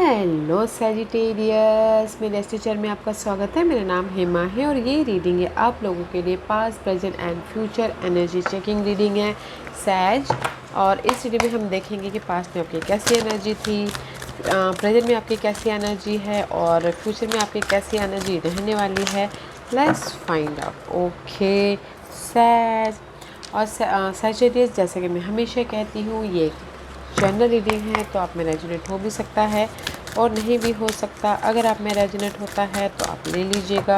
Hello Sagittarius, मेरे इस teacher में आपका स्वागत है। मेरा नाम हेमा है और ये रीडिंग है आप लोगों के लिए past present and future energy checking reading है सैज। और इस रीडिंग में हम देखेंगे कि पास्ट में आपकी कैसी एनर्जी थी, प्रेजेंट में आपकी कैसी एनर्जी है और फ्यूचर में आपकी कैसी एनर्जी रहने वाली है। Let's find out. ओके सैज और सैजिटेरियस, जैसे कि मैं हमेशा कहती हूँ, ये जनरल रीडिंग है तो आप में रेजोनेट हो भी सकता है और नहीं भी हो सकता। अगर आप में रेजोनेट होता है तो आप ले लीजिएगा,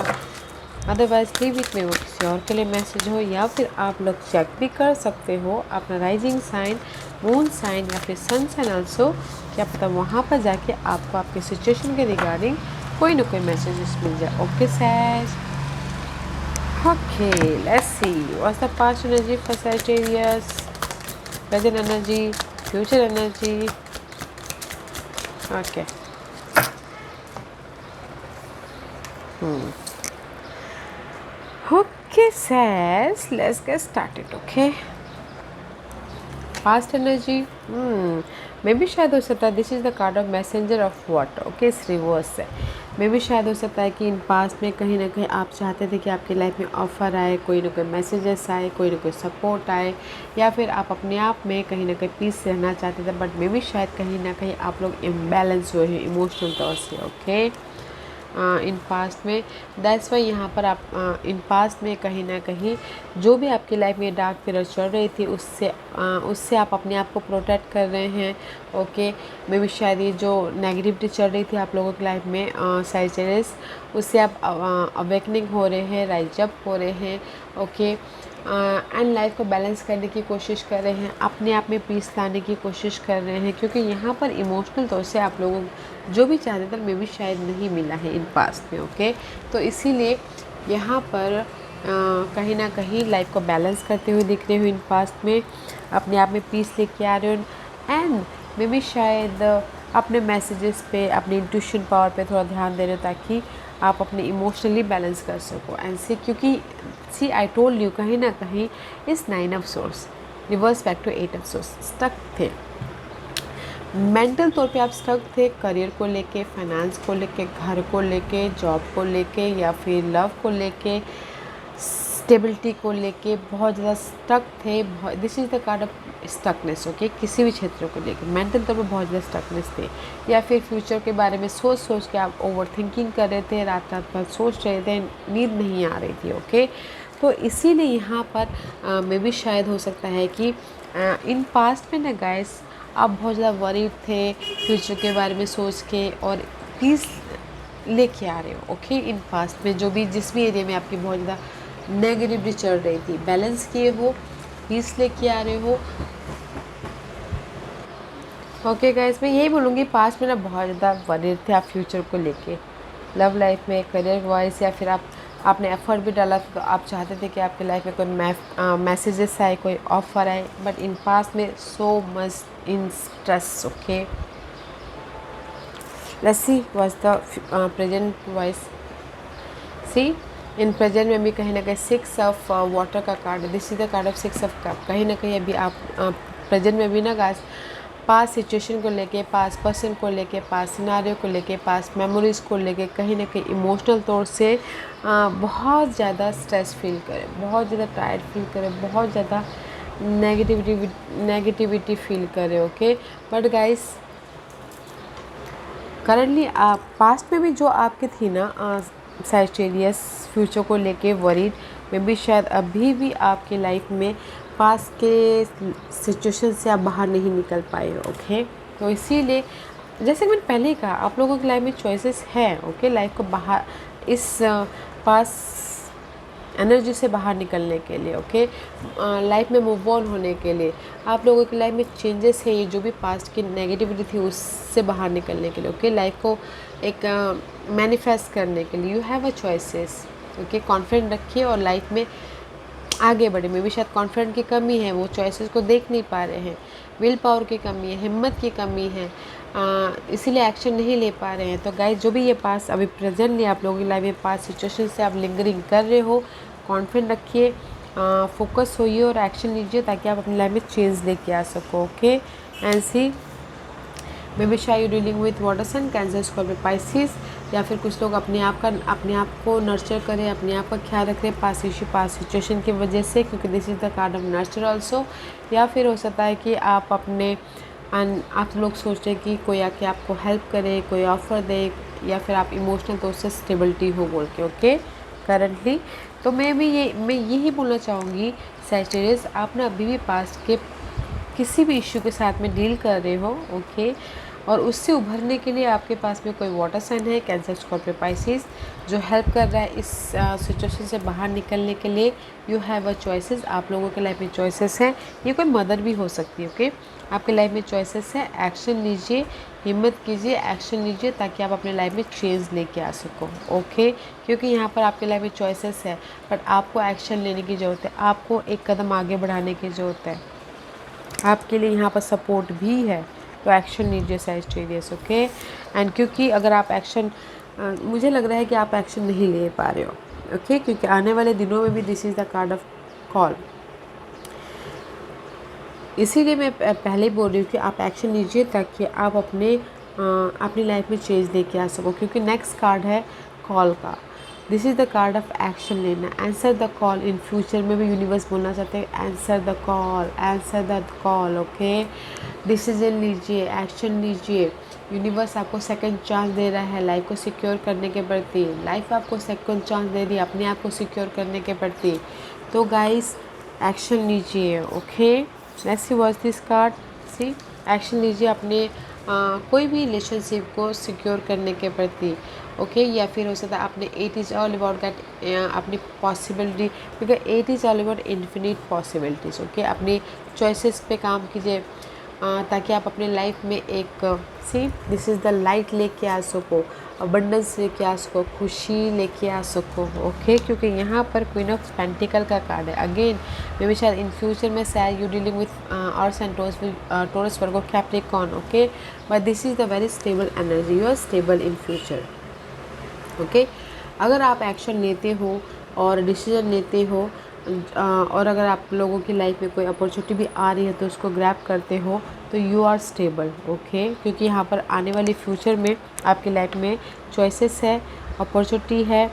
अदरवाइज लीव इट में वो किसी और के लिए मैसेज हो। या फिर आप लोग चेक भी कर सकते हो अपना राइजिंग साइन, मून साइन या फिर सन साइन ऑल्सो, क्या पता वहाँ पर जाके आपको आपके सिचुएशन के रिगार्डिंग कोई ना कोई मैसेजेस मिल जाए। ओके सैज, okay let's see what's the past energy for Sagittarius, present energy, future energy. Okay. Okay says, let's get started. Okay. Past energy. मे भी शायद हो सकता है this is the card of messenger of water. Okay, इस reverse है। मे भी शायद हो सकता है कि इन पास्ट में कहीं ना कहीं आप चाहते थे कि आपकी लाइफ में ऑफ़र आए, कोई ना कोई मैसेजेस आए, कोई ना कोई सपोर्ट आए, या फिर आप अपने आप में कहीं ना कहीं पीस से रहना चाहते थे। बट मे भी शायद कहीं ना कहीं आप लोग इम्बैलेंस हुए हैं इमोशनल तौर से। ओके, इन पास्ट में दैट्स वाई यहाँ पर आप इन पास्ट में कहीं ना कहीं जो भी आपकी लाइफ में डार्क पीरियड चल रही थी उससे आप अपने आप को प्रोटेक्ट कर रहे हैं। ओके, मे भी शायद ये जो नेगेटिविटी चल रही थी आप लोगों की लाइफ में सैजिटेरियस, उससे आप अवेकनिंग हो रहे हैं, राइज अप हो रहे हैं। ओके, एंड लाइफ को बैलेंस करने की कोशिश कर रहे हैं, अपने आप में पीस लाने की कोशिश कर रहे हैं, क्योंकि यहाँ पर इमोशनल तौर से आप लोगों जो भी चाहते थे मे भी शायद नहीं मिला है इन पास्ट में। ओके, तो इसीलिए यहाँ पर कहीं ना कहीं लाइफ को बैलेंस करते हुए दिख रहे हो इन पास्ट में, अपने आप में पीस लेके आ रहे हो। एंड मे भी शायद अपने मैसेजेस पे, अपने इंट्यूशन पावर पे थोड़ा ध्यान दे रहे हो ताकि आप अपने इमोशनली बैलेंस कर सको। एंड सी, क्योंकि सी आई टोल्ड यू, कहीं ना कहीं इस 9 of swords reverse back to 8 of swords stuck थे। मेंटल तौर पे आप स्टक थे, करियर को लेके, फाइनेंस को लेके, घर को लेके, जॉब को लेके, या फिर लव को लेके, स्टेबिलिटी को लेके बहुत ज़्यादा स्टक थे। This is the card of stuckness. Okay, किसी भी क्षेत्र को लेके मेंटल तौर पे बहुत ज़्यादा स्टकनेस थे, या फिर फ्यूचर के बारे में सोच सोच के आप ओवर थिंकिंग कर रहे थे, रात रात भर सोच रहे थे, नींद नहीं आ रही थी। ओके, तो इसीलिए यहाँ पर मे भी शायद हो सकता है कि इन पास्ट में ना गाइस आप बहुत ज़्यादा वरीड थे फ्यूचर के बारे में सोच के, और पीस लेके आ रहे हो। ओके, इन पास्ट में जो भी जिस भी एरिया में आपकी बहुत ज़्यादा नेगेटिविटी चल रही थी, बैलेंस किए हो, पीस लेके आ रहे हो। ओके गाइस, मैं यही बोलूँगी पास्ट में ना बहुत ज़्यादा वरीड थे आप फ्यूचर को लेके, लव लाइफ में, करियर वाइज, या फिर आपने एफर्ट भी डाला तो आप चाहते थे कि आपकी लाइफ में कोई मैसेजेस आए, कोई ऑफर आए। बट इन पास्ट में so much in stress. Okay, let's see what's the present wise. See, in present में भी कहीं ना कहीं 6 ऑफ वाटर का कार्ड है। This is the card of 6 of cup. कहीं ना कहीं अभी आप प्रेजेंट में भी ना गाइस पास सिचुएशन को लेके, पास पर्सन को लेके, पास सिनारियो को लेके, पास मेमोरीज़ को लेके कहीं ना कहीं इमोशनल तौर से बहुत ज़्यादा स्ट्रेस फील करें, बहुत ज़्यादा टायर्ड फील करें, बहुत ज़्यादा नेगेटिविटी फील करें। ओके, बट गाइस करंटली आप पास्ट में भी जो आपकी थी ना सैजिटेरियस फ्यूचर को लेके वरीड, में भी शायद अभी भी आपकी लाइफ में पास के सिचुएशन से आप बाहर नहीं निकल पाए हो। ओके, तो इसीलिए जैसे कि मैंने पहले ही कहा, आप लोगों की लाइफ में चॉइसेस है। ओके, लाइफ को बाहर इस पास एनर्जी से बाहर निकलने के लिए, ओके, लाइफ में मूव ऑन होने के लिए आप लोगों की लाइफ में चेंजेस है। ये जो भी पास्ट की नेगेटिविटी थी उससे बाहर निकलने के लिए, ओके, लाइफ को एक मैनिफेस्ट करने के लिए you have a choices. Okay, confident रखिए और लाइफ में आगे बढ़े। में भी शायद कॉन्फिडेंट की कमी है, वो चॉइसेस को देख नहीं पा रहे हैं, विल पावर की कमी है, हिम्मत की कमी है, इसीलिए एक्शन नहीं ले पा रहे हैं। तो गाइस, जो भी ये पास अभी प्रेजेंटली आप लोगों की लाइफ में पास सिचुएशन से आप लिंगरिंग कर रहे हो, कॉन्फिडेंट रखिए, फोकस होइए और एक्शन लीजिए ताकि आप अपनी लाइफ में चेंज लेके आ सको। Okay, and see may be शायद you dealing with water sign cancer, Scorpio, Pisces, या फिर कुछ लोग अपने आप को नर्चर करें, अपने आप का ख्याल रखें पास सिचुएशन की वजह से, क्योंकि this is the card of nurture also. या फिर हो सकता है कि आप अपने आप लोग सोचें कि कोई आके आपको हेल्प करे, कोई ऑफ़र दे, या फिर आप इमोशनल तौर से स्टेबिलिटी हो बोल के, ओके करंटली। तो मैं यही बोलना चाहूँगी सैजिटेरियस, आप ना अभी भी पास्ट के किसी भी इश्यू के साथ में डील कर रहे हो, ओके, और उससे उभरने के लिए आपके पास में कोई वाटर साइन है, कैंसर, स्कॉर्पियो, पाइसिस, जो हेल्प कर रहा है इस सिचुएशन से बाहर निकलने के लिए। यू हैव अ चॉइसेस, आप लोगों के लाइफ में चॉइसेस हैं। ये कोई मदर भी हो सकती है, ओके, आपके लाइफ में चॉइसेस है। एक्शन लीजिए, हिम्मत कीजिए, एक्शन लीजिए, ताकि आप अपने लाइफ में चेंज लेके आ सको, ओके, क्योंकि यहाँ पर आपके लाइफ में चॉइसेस है, बट आपको एक्शन लेने की ज़रूरत है, आपको एक कदम आगे बढ़ाने की ज़रूरत है। आपके लिए यहाँ पर सपोर्ट भी है, तो एक्शन लीजिए सैजिटेरियस, ओके। एंड क्योंकि अगर आप एक्शन, मुझे लग रहा है कि आप एक्शन नहीं ले पा रहे हो, ओके, क्योंकि आने वाले दिनों में भी this is the card of call. इसीलिए मैं पहले ही बोल रही हूँ कि आप एक्शन लीजिए, ताकि आप अपनी लाइफ में चेंज लेके आ सको, क्योंकि नेक्स्ट कार्ड है कॉल का। This is the card of action लेना, answer the call. In future में भी यूनिवर्स बोलना चाहते हैं answer the call, answer the call, okay. Decision लीजिए, एक्शन लीजिए। यूनिवर्स आपको सेकंड चांस दे रहा है लाइफ को सिक्योर करने के प्रति, लाइफ आपको सेकंड चांस दे रही है अपने आप को सिक्योर करने के प्रति। तो गाइस एक्शन लीजिए, okay. Let's see what this card, see action लीजिए अपने कोई भी रिलेशनशिप को सिक्योर करने के प्रति, ओके। या फिर हो सकता है आपने it is all about that, अपनी possibility, because it is all about infinite possibilities, okay. अपनी चॉइसेस पे काम कीजिए, ताकि आप अपने लाइफ में एक see this is the light लेके आ सको, अबंडेंस लेके आ सको, खुशी लेके आ सको, ओके। क्योंकि यहाँ पर क्वीन ऑफ पेंटिकल का कार्ड है। अगेन मे बी शायद इन फ्यूचर में शायद you dealing with earth and Taurus, Virgo, Capricorn, okay, but this is the very stable energy, you are stable in future, okay. अगर आप action लेते हो और डिसीजन लेते हो, और अगर आप लोगों की लाइफ में कोई अपॉर्चुनिटी भी आ रही है तो उसको ग्रैब करते हो, तो यू आर स्टेबल, ओके। क्योंकि यहाँ पर आने वाली फ्यूचर में आपकी लाइफ में चॉइसेस है, अपॉर्चुनिटी है,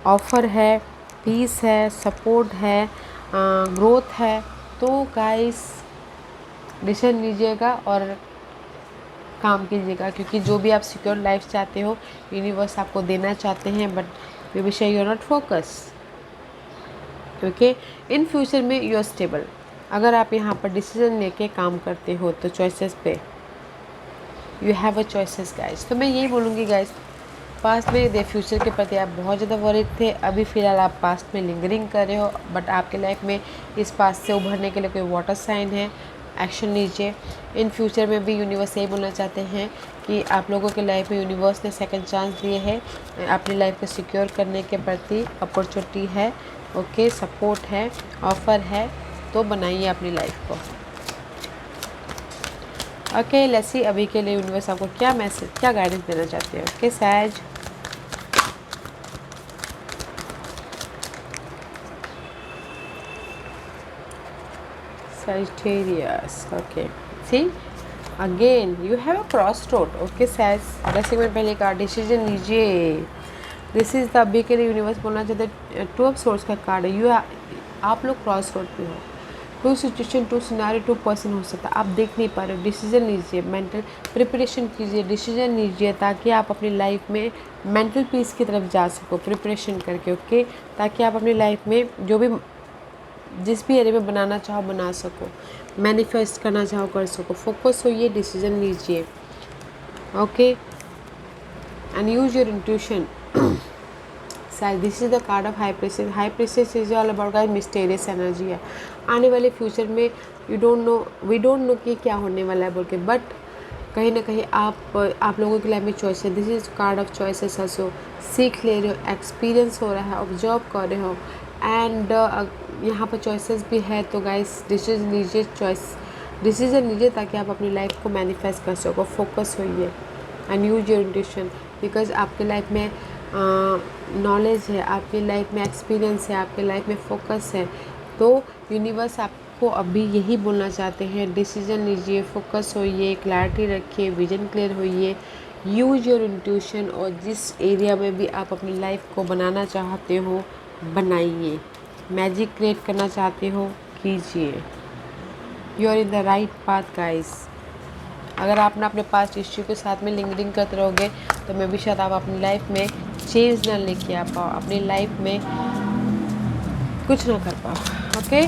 ऑफ़र है, पीस है, सपोर्ट है, ग्रोथ है। तो गाइस डिसीजन लीजिएगा और काम कीजिएगा, क्योंकि जो भी आप सिक्योर लाइफ चाहते हो यूनिवर्स आपको देना चाहते हैं, but we wish you are not focus, okay. In future में यू आर स्टेबल। अगर आप यहाँ पर डिसीजन लेके काम करते हो तो चॉइसेस पे you have a choices guys. तो मैं यही बोलूँगी गाइस, पास्ट में दे फ्यूचर के प्रति आप बहुत ज़्यादा वरीड थे, अभी फ़िलहाल आप पास्ट में लिंगरिंग कर रहे हो, बट आपके लाइफ में इस पास्ट से उभरने के लिए कोई वाटर साइन है, एक्शन लीजिए। इन फ्यूचर में भी यूनिवर्स यही बोलना चाहते हैं कि आप लोगों के लाइफ में यूनिवर्स ने सेकंड चांस दिए हैं, अपनी लाइफ को सिक्योर करने के प्रति अपॉर्चुनिटी है, ओके, सपोर्ट है, ऑफ़र है, तो बनाइए अपनी लाइफ को, ओके। लेट्स सी अभी के लिए यूनिवर्स आपको क्या मैसेज, क्या गाइडेंस देना चाहते हैं, ओके सैज। Sagittarius, okay. See, again you have a crossroad, okay Sag। जैसे मैं पहले कहा डिसीजन लीजिए। दिस इज़ द अभी के लिए यूनिवर्स बोलना चाहते हैं, टू ऑफ सोर्स का कार्ड है। आप लोग क्रॉस रोड पे हो, two situation, two scenery, two person हो सकता है, आप देख नहीं पा रहे हो। डिसीजन लीजिए, मेंटल प्रिपरेशन कीजिए, डिसीजन लीजिए, ताकि आप अपनी लाइफ में मेंटल पीस की तरफ जा सको प्रिपरेशन करके, ओके। ताकि आप अपनी लाइफ में जो भी जिस भी एरिया में बनाना चाहो बना सको, मैनिफेस्ट करना चाहो कर सको। फोकस होइए, डिसीजन लीजिए, okay, and use your intuition. This is the card of high priestess. High priestess is all about guys mysterious energy है। आने वाले फ्यूचर में वी डोंट नो कि क्या होने वाला है बोल के, बट कहीं ना कहीं आप लोगों की लाइफ में चॉइस है। This is called of choices हंसो, सीख ले रहे हो, एक्सपीरियंस हो रहा है, ऑब्जर्व कर रहे हो, एंड यहाँ पर चॉइसेस भी है। तो गाइस डिसीजन लीजिए ताकि आप अपनी लाइफ को मैनिफेस्ट कर सको। फोकस होइए and use your intuition, because आपके लाइफ में नॉलेज है, आपकी लाइफ में एक्सपीरियंस है, आपके लाइफ में फोकस है। तो यूनिवर्स आपको अभी यही बोलना चाहते हैं, डिसीजन लीजिए, फोकस होइए, क्लैरिटी रखिए, विजन क्लियर होइए, यूज योर इंट्यूशन, और जिस एरिया में भी आप अपनी लाइफ को बनाना चाहते हो बनाइए, मैजिक क्रिएट करना चाहते हो कीजिए। You are in the right path guys. अगर आप ना अपने पास्ट इश्यू के साथ में लिंकडिंग करते रहोगे तो मैं भी शायद आप अपनी लाइफ में चेंज ना लेके आ पाओ, अपनी लाइफ में कुछ ना कर पाओ। ओके,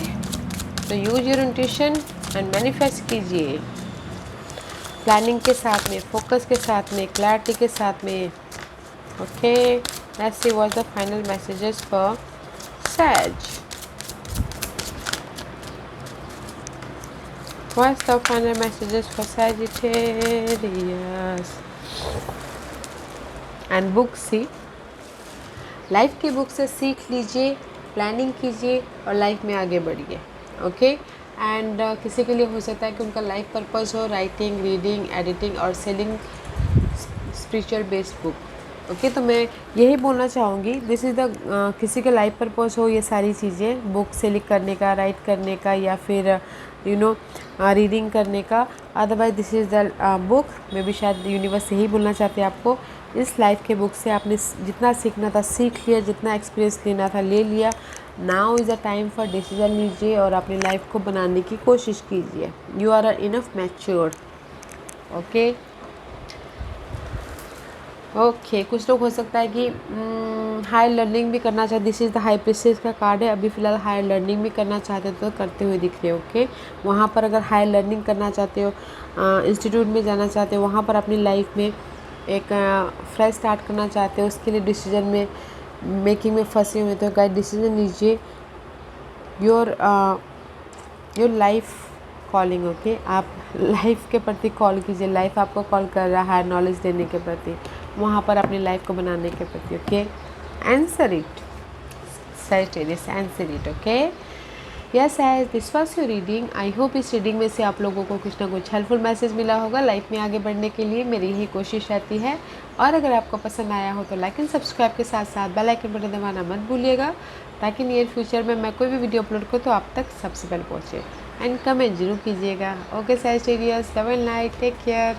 तो use your intuition and manifest कीजिए, प्लानिंग के साथ में, फोकस के साथ में, क्लैरिटी के साथ में। Okay, let's see what the final messages for सैज। What's the final messages for Sagittarius? And book see, लाइफ की बुक से सीख लीजिए, प्लानिंग कीजिए और लाइफ में आगे बढ़िए। ओके, एंड किसी के लिए हो सकता है कि उनका लाइफ पर्पस हो राइटिंग, रीडिंग, एडिटिंग और selling spiritual based book. Okay, तो मैं यही बोलना चाहूँगी, दिस इज़ द किसी का लाइफ पर्पस हो ये सारी चीज़ें, बुक सेलिंग करने का, राइट करने का, या फिर रीडिंग करने का, otherwise this is the book. Maybe शायद यूनिवर्स यही बोलना चाहते हैं आपको, इस लाइफ के बुक से आपने जितना सीखना था सीख लिया, जितना एक्सपीरियंस लेना था ले लिया। Now is the time for decision लीजिए और अपनी लाइफ को बनाने की कोशिश कीजिए। You are enough mature. Okay, कुछ लोग हो सकता है कि हायर लर्निंग भी करना चाहते, this is the high prestige का कार्ड है, अभी फ़िलहाल हायर लर्निंग भी करना चाहते हो तो करते हुए दिख रहे हो। ओके, वहाँ पर अगर हायर लर्निंग करना चाहते हो, इंस्टीट्यूट में जाना चाहते हो, वहाँ पर अपनी लाइफ में एक फ्रेश स्टार्ट करना चाहते हो, उसके लिए डिसीजन में मेकिंग में फंसे हुए तो गाइस डिसीजन लीजिए। Your life calling. ओके, आप लाइफ के प्रति कॉल कीजिए, लाइफ आपको कॉल कर रहा है नॉलेज देने के प्रति, वहाँ पर अपनी लाइफ को बनाने के प्रति। Okay, answer it Sagittarius, answer it. Okay, yes as this was your reading. I hope इस रीडिंग में से आप लोगों को कुछ ना कुछ हेल्पफुल मैसेज मिला होगा। लाइफ में आगे बढ़ने के लिए मेरी यही कोशिश रहती है, और अगर आपको पसंद आया हो तो लाइक एंड सब्सक्राइब के साथ साथ बेल आइकन बटन दबाना मत भूलिएगा, ताकि नियर फ्यूचर में मैं कोई भी वीडियो अपलोड करूँ तो आप तक सबसे पहले पहुँचे। एंड कमेंट जरूर कीजिएगा। Okay Sagittarius, love and light, take care.